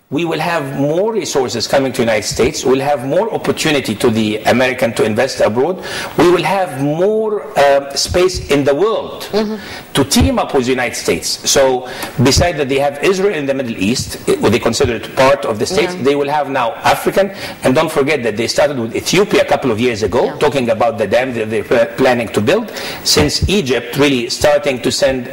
we will have more resources coming to the United States. We'll have more opportunity to the American to invest abroad. We will have more space in the world to team up with the United States. So besides that they have Israel in the Middle East, they consider it part of the states, they will have now African. And don't forget that they started with Ethiopia a couple of years ago, talking about the dam that they're planning to build. Since Egypt really starting to send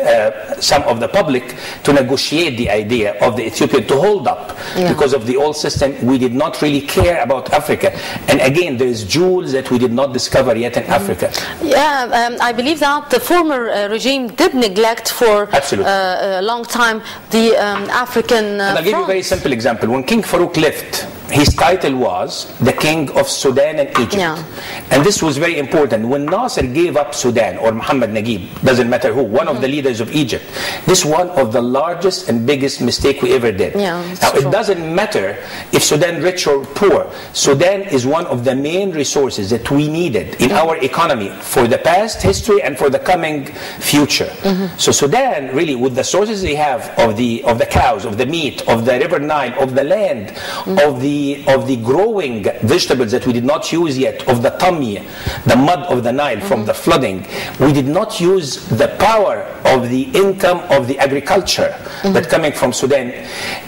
some of the public to negotiate the idea of the Ethiopian to hold up. Because of the old system, we did not really care about Africa. And again, there is jewels that we did not discover yet in Africa. I believe that the former regime did neglect for a long time the African And I'll give you a very simple example. When King Farouk left, his title was the King of Sudan and Egypt. And this was very important. When Nasser gave up Sudan, or Muhammad Naguib, doesn't matter who, one of the leaders of Egypt, this is one of the largest and biggest mistake we ever did. Now, it doesn't matter if Sudan rich or poor. Sudan is one of the main resources that we needed in our economy for the past history and for the coming future. So Sudan, really, with the sources they have of the cows, of the meat, of the River Nile, of the land, of the growing vegetables that we did not use yet, of the tummy, the mud of the Nile from the flooding, we did not use the power of the income of the agriculture that coming from Sudan.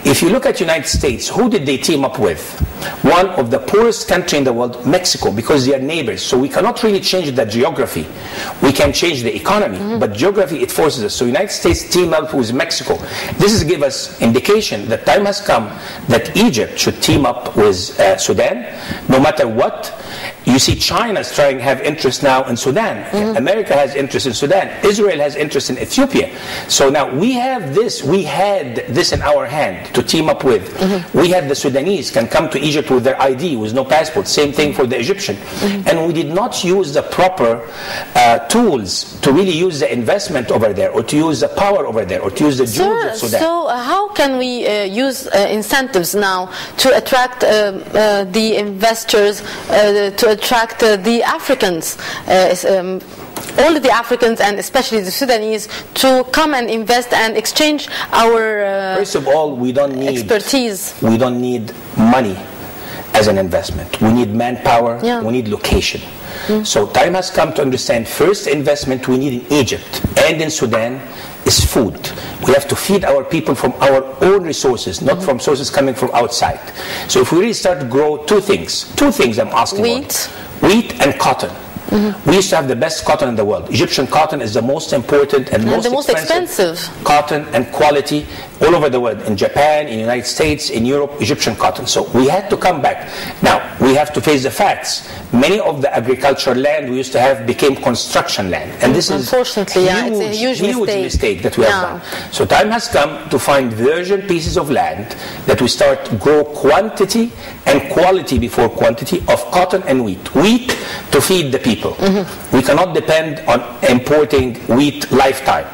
If you look at United States, who did they team up with? One of the poorest country in the world, Mexico, because they are neighbors. So we cannot really change the geography. We can change the economy, but geography, it forces us. So United States team up with Mexico. This is give us indication that time has come that Egypt should team up with Sudan, no matter what. You see China is trying to have interest now in Sudan. America has interest in Sudan. Israel has interest in Ethiopia. So now we have this, we had this in our hand to team up with. We had the Sudanese can come to Egypt with their ID, with no passport. Same thing for the Egyptian. And we did not use the proper tools to really use the investment over there, or to use the power over there, or to use the jewels of Sudan. So how can we use incentives now to attract the investors, to attract the Africans, all of the Africans and especially the Sudanese, to come and invest and exchange our First of all, we don't need expertise. We don't need money as an investment. We need manpower. We need location. So time has come to understand first investment we need in Egypt and in Sudan is food. We have to feed our people from our own resources, not from sources coming from outside. So if we really start to grow two things I'm asking for. Wheat and cotton. We used to have the best cotton in the world. Egyptian cotton is the most important and most expensive cotton and quality all over the world. In Japan, in the United States, in Europe, Egyptian cotton. So we had to come back. Now, we have to face the facts. Many of the agricultural land we used to have became construction land. And this is unfortunately, it's a huge mistake that we have done. So time has come to find virgin pieces of land that we start to grow quantity and quality before quantity of cotton and wheat. Wheat to feed the people. We cannot depend on importing wheat lifetime.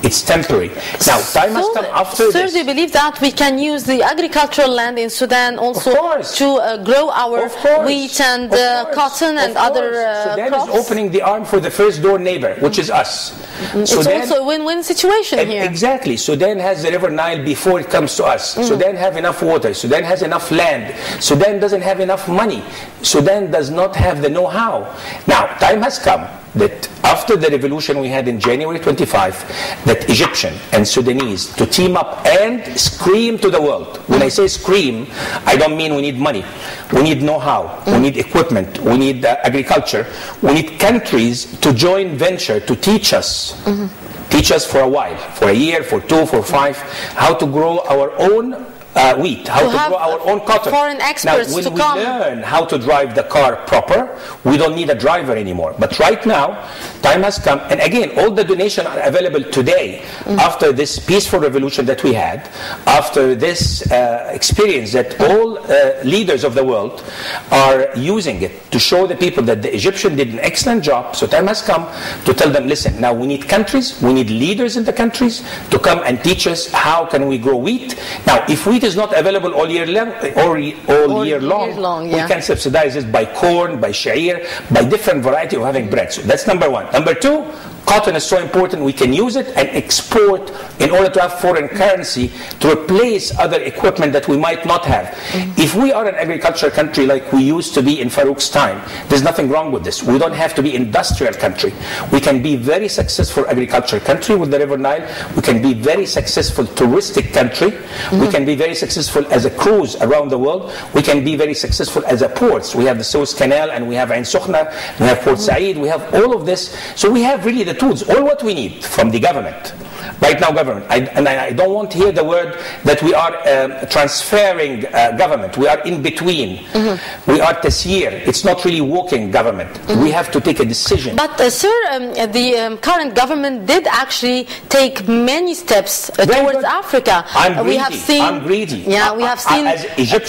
It's temporary. Now, time has come after this. Sir, do you believe that we can use the agricultural land in Sudan also to grow our wheat and cotton and other Sudan crops? is opening the arm for the first door neighbor, which is us. It's also a win-win situation here. Exactly. Sudan has the River Nile before it comes to us. Sudan have enough water. Sudan has enough land. Sudan doesn't have enough money. Sudan does not have the know-how. Now, time has come that after the revolution we had in January 25, that Egyptian and Sudanese to team up and scream to the world. When I say scream, I don't mean we need money. We need know-how. We need equipment. We need agriculture. We need countries to join venture to teach us. Teach us for a while, for a year, for 2, for 5, how to grow our own wheat, how to grow our own cotton. Foreign experts now, when we learn how to drive the car proper, we don't need a driver anymore. But right now, time has come, and again, all the donations are available today after this peaceful revolution that we had, after this experience that all leaders of the world are using it to show the people that the Egyptian did an excellent job. So time has come to tell them, listen, now we need countries, we need leaders in the countries to come and teach us how can we grow wheat. Now, if wheat is not available all year long, we can subsidize it by corn, by sha'ir, by different variety of having bread. So that's number one. Number two, cotton is so important, we can use it and export in order to have foreign currency to replace other equipment that we might not have. If we are an agricultural country like we used to be in Farouk's time, there's nothing wrong with this. We don't have to be industrial country. We can be very successful agricultural country with the River Nile. We can be very successful touristic country. We can be very successful as a cruise around the world. We can be very successful as a ports. We have the Suez Canal, and we have Ain Sokhna, we have Port Said, we have all of this. So we have really the tools, all what we need from the government. Right now, government. I don't want to hear the word that we are transferring government. We are in between. We are tasyir. It's not really working government. We have to take a decision. But sir, the current government did actually take many steps towards Africa. We have seen, I'm greedy. Yeah, we have seen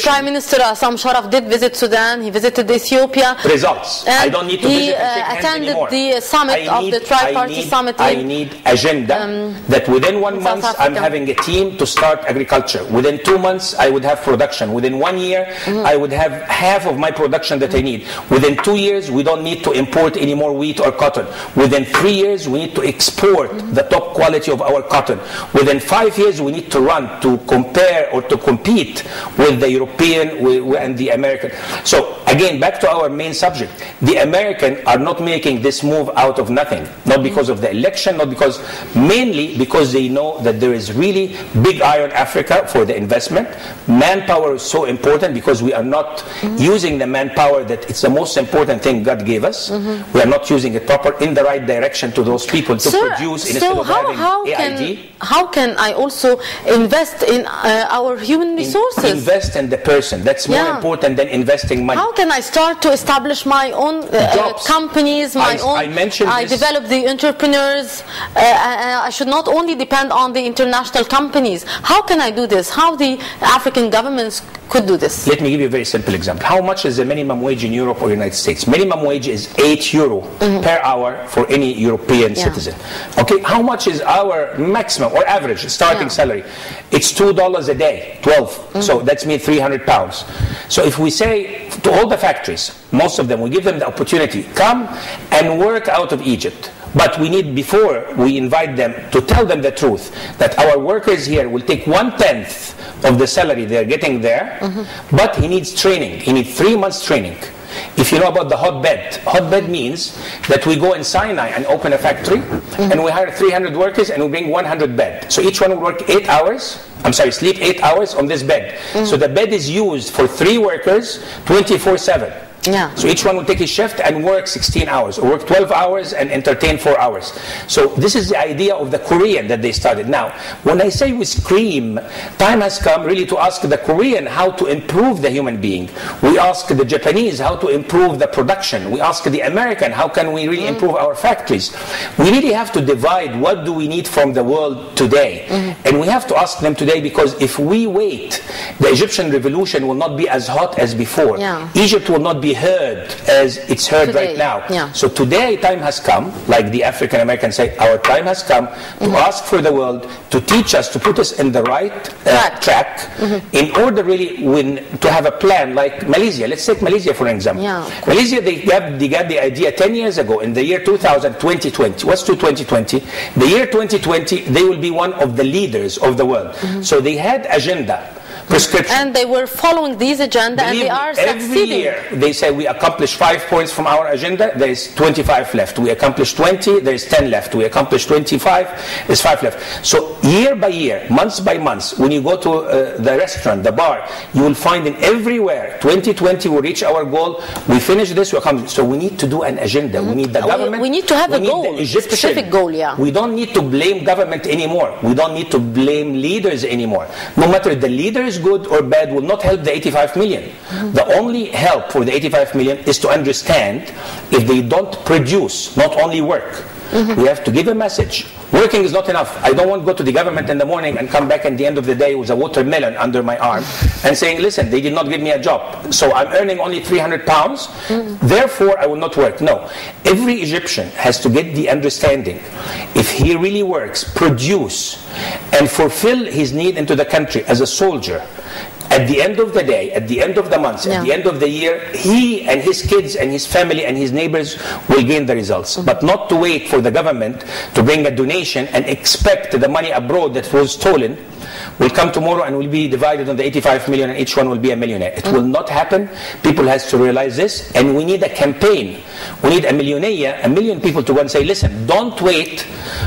Prime Minister Assam Sharaf did visit Sudan. He visited Ethiopia. Results. I don't need to visit and shake hands anymore. He attended the summit of the Tri-Party Summit. I need agenda. That within 1 month I'm having a team to start agriculture. Within 2 months I would have production. Within 1 year I would have half of my production that I need. Within 2 years we don't need to import any more wheat or cotton. Within 3 years we need to export the top quality of our cotton. Within 5 years we need to run to compare or to compete with the European and the American. So again, back to our main subject. The Americans are not making this move out of nothing. Not because of the election, not because, mainly because they know that there is really big eye on Africa for the investment. Manpower is so important because we are not using the manpower that it's the most important thing God gave us. We are not using it proper in the right direction to those people to produce instead of having AID. How can I also invest in our human resources? Invest in the person. That's more important than investing money. How can I start to establish my own companies, I develop the entrepreneurs. I should not only depend on the international companies. How can I do this? How the African governments could do this? Let me give you a very simple example. How much is the minimum wage in Europe or United States? Minimum wage is €8 per hour for any European citizen. Okay, how much is our maximum or average starting salary? It's $2 a day, 12. So that's means £300. So if we say to all the factories, most of them, we give them the opportunity, come and work out of Egypt. But we need, before we invite them, to tell them the truth, that our workers here will take 1/10 of the salary they're getting there, but he needs training. He needs 3 months training. If you know about the hotbed means that we go in Sinai and open a factory, and we hire 300 workers and we bring 100 beds. So each one will work 8 hours, sleep 8 hours on this bed. So the bed is used for 3 workers 24/7. So each one will take his shift and work 16 hours or work 12 hours and entertain 4 hours. So this is the idea of the Korean that they started. Now, when I say we scream, time has come really to ask the Korean how to improve the human being. We ask the Japanese how to improve the production. We ask the American how can we really improve our factories. We really have to divide what do we need from the world today. And we have to ask them today, because if we wait, the Egyptian revolution will not be as hot as before. Egypt will not be heard as it's heard today, right now. So today time has come, like the African Americans say, our time has come to ask for the world to teach us, to put us in the right track in order really to have a plan like Malaysia. Let's take Malaysia for example. Malaysia, they got the idea 10 years ago in the year 2000, 2020. What's 2020? The year 2020, they will be one of the leaders of the world. So they had agenda. Prescription. And they were following these agenda, and they are succeeding. Every year they say we accomplished 5 points from our agenda, there is 25 left. We accomplished 20, there is 10 left. We accomplished 25, there is 5 left. So year by year, months by months, when you go to the restaurant, the bar, you will find in everywhere, 2020 will reach our goal, we finish this, we accomplish. So we need to do an agenda. We need the government. We need to have a goal, a specific goal, We don't need to blame government anymore. We don't need to blame leaders anymore. No matter the leaders good or bad will not help the 85 million. The only help for the 85 million is to understand if they don't produce, not only work. We have to give a message. Working is not enough. I don't want to go to the government in the morning and come back at the end of the day with a watermelon under my arm and saying, listen, they did not give me a job, so I'm earning only £300, therefore I will not work. No. Every Egyptian has to get the understanding, if he really works, produce, and fulfill his need into the country as a soldier, at the end of the day, at the end of the month, at the end of the year, he and his kids and his family and his neighbors will gain the results. But not to wait for the government to bring a donation and expect the money abroad that was stolen will come tomorrow and will be divided on the 85 million and each one will be a millionaire. It will not happen. People has to realize this, and we need a campaign. We need a million people to go and say, listen, don't wait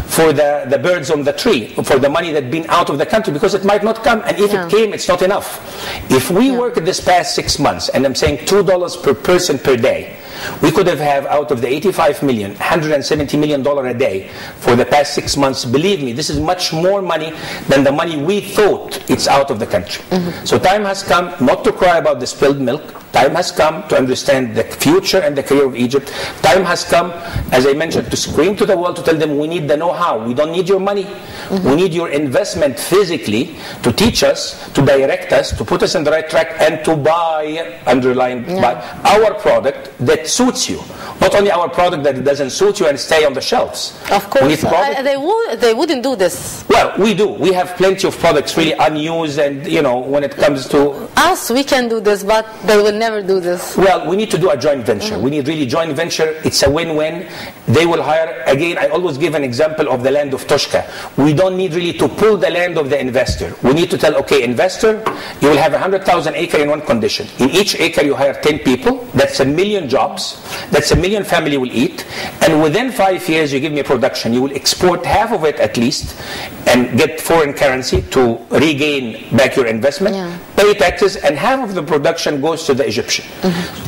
for the birds on the tree, for the money that's been out of the country, because it might not come, and if it came, it's not enough. If we work this past 6 months, and I'm saying $2 per person per day, we could have out of the 85 million, $170 million a day for the past 6 months. Believe me, this is much more money than the money we thought it's out of the country. So time has come not to cry about the spilled milk. Time has come to understand the future and the career of Egypt. Time has come, as I mentioned, to scream to the world, to tell them we need the know-how. We don't need your money. We need your investment physically to teach us, to direct us, to put us on the right track, and to buy, buy our product that suits you. Not only our product that doesn't suit you and stay on the shelves. Of course. They wouldn't do this. Well, we do. We have plenty of products really unused, and when it comes to us, we can do this, but they will never do this. Well, we need to do a joint venture. We need really joint venture. It's a win-win. They will hire, again, I always give an example of the land of Toshka. We don't need really to pull the land of the investor. We need to tell, okay, investor, you will have 100,000 acre in one condition. In each acre you hire 10 people. That's 1 million jobs. That's 1 million family will eat. And within 5 years you give me a production. You will export half of it at least and get foreign currency to regain back your investment, pay taxes, and half of the production goes to the Egyptian.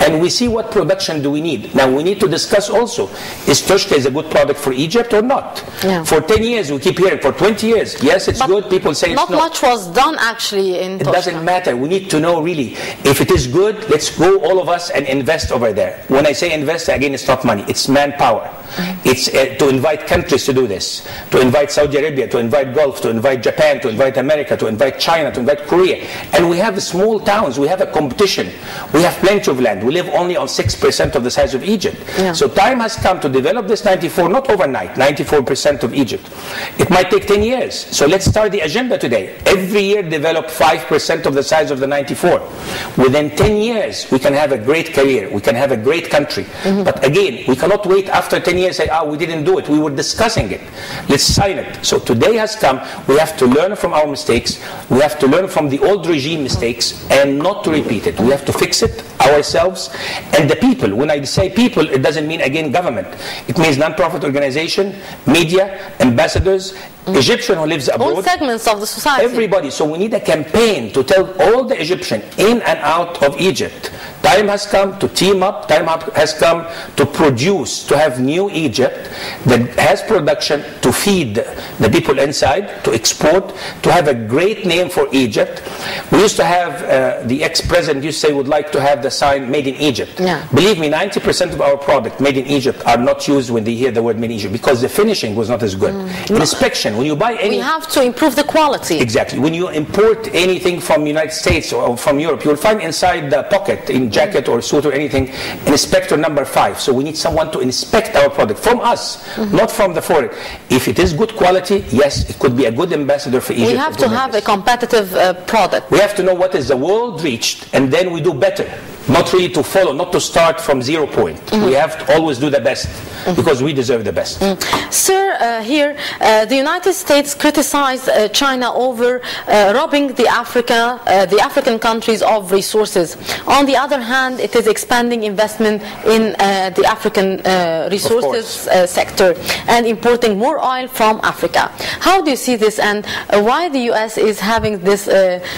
And we see what production do we need. Now we need to discuss also, is Toshka is a good product for Egypt or not? For 10 years we keep hearing, for 20 years, yes, it's good, people say it's not. Not much was done actually in Toshka. It doesn't matter. We need to know really, if it is good, let's go all of us and invest over there. When I say invest, again, it's not money, it's manpower. It's to invite countries to do this, to invite Saudi Arabia, to invite Gulf, to invite Japan, to invite America, to invite China, to invite Korea. And we have small towns, we have a competition, we have plenty of land. We live only on 6% of the size of Egypt. So time has come to develop this 94, not overnight, 94% of Egypt. It might take 10 years. So let's start the agenda today. Every year develop 5% of the size of the 94. Within 10 years, we can have a great career, we can have a great country. But again, we cannot wait after 10 years and say, we didn't do it. We were discussing it. Let's sign it. So today has come. We have to learn from our mistakes. We have to learn from the old regime mistakes and not to repeat it. We have to fix it ourselves and the people. When I say people, it doesn't mean, again, government. It means non-profit organization, media, ambassadors, Egyptian who lives abroad. All segments of the society. Everybody. So we need a campaign to tell all the Egyptian in and out of Egypt. Time has come to team up. Time has come to produce, to have new Egypt that has production to feed the people inside, to export, to have a great name for Egypt. We used to have, the ex-president used to say, would like to have the sign made in Egypt. Believe me, 90% of our product made in Egypt are not used when they hear the word made in Egypt because the finishing was not as good. Inspection, when you buy any... We have to improve the quality. Exactly. When you import anything from the United States or from Europe, you'll find inside the pocket, in jacket or suit or anything, inspector number 5. So we need someone to inspect our product from us, not from the foreign. If it is good quality, yes, it could be a good ambassador for Egypt. We have to have a competitive product. We have to know what is the world reached, and then we do better. Not really to follow, not to start from 0 point. We have to always do the best because we deserve the best. Sir, here the United States criticized China over robbing the African countries of resources. On the other hand, it is expanding investment in the African resources sector and importing more oil from Africa. How do you see this, and why the US is having this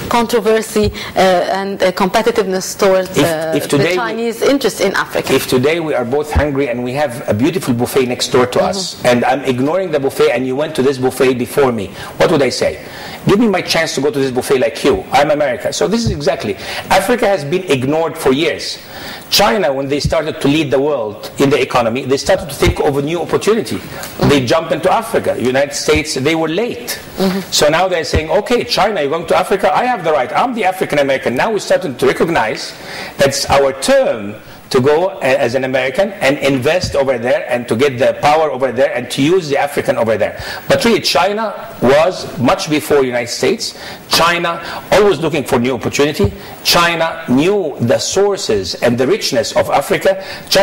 controversy and competitiveness towards the Chinese interest in Africa? If today we are both hungry and we have a beautiful buffet next door to us, and I'm ignoring the buffet and you went to this buffet before me, what would I say? Give me my chance to go to this buffet like you. I'm America. So this is exactly. Africa has been ignored for years. China, when they started to lead the world in the economy, they started to think of a new opportunity. They jumped into Africa. United States, they were late. So now they're saying, okay, China, you're going to Africa? I have the right. I'm the African American. Now we're starting to recognize that's our turn to go as an American and invest over there and to get the power over there and to use the African over there. But really, China was much before the United States. China always looking for new opportunity. China knew the sources and the richness of Africa. China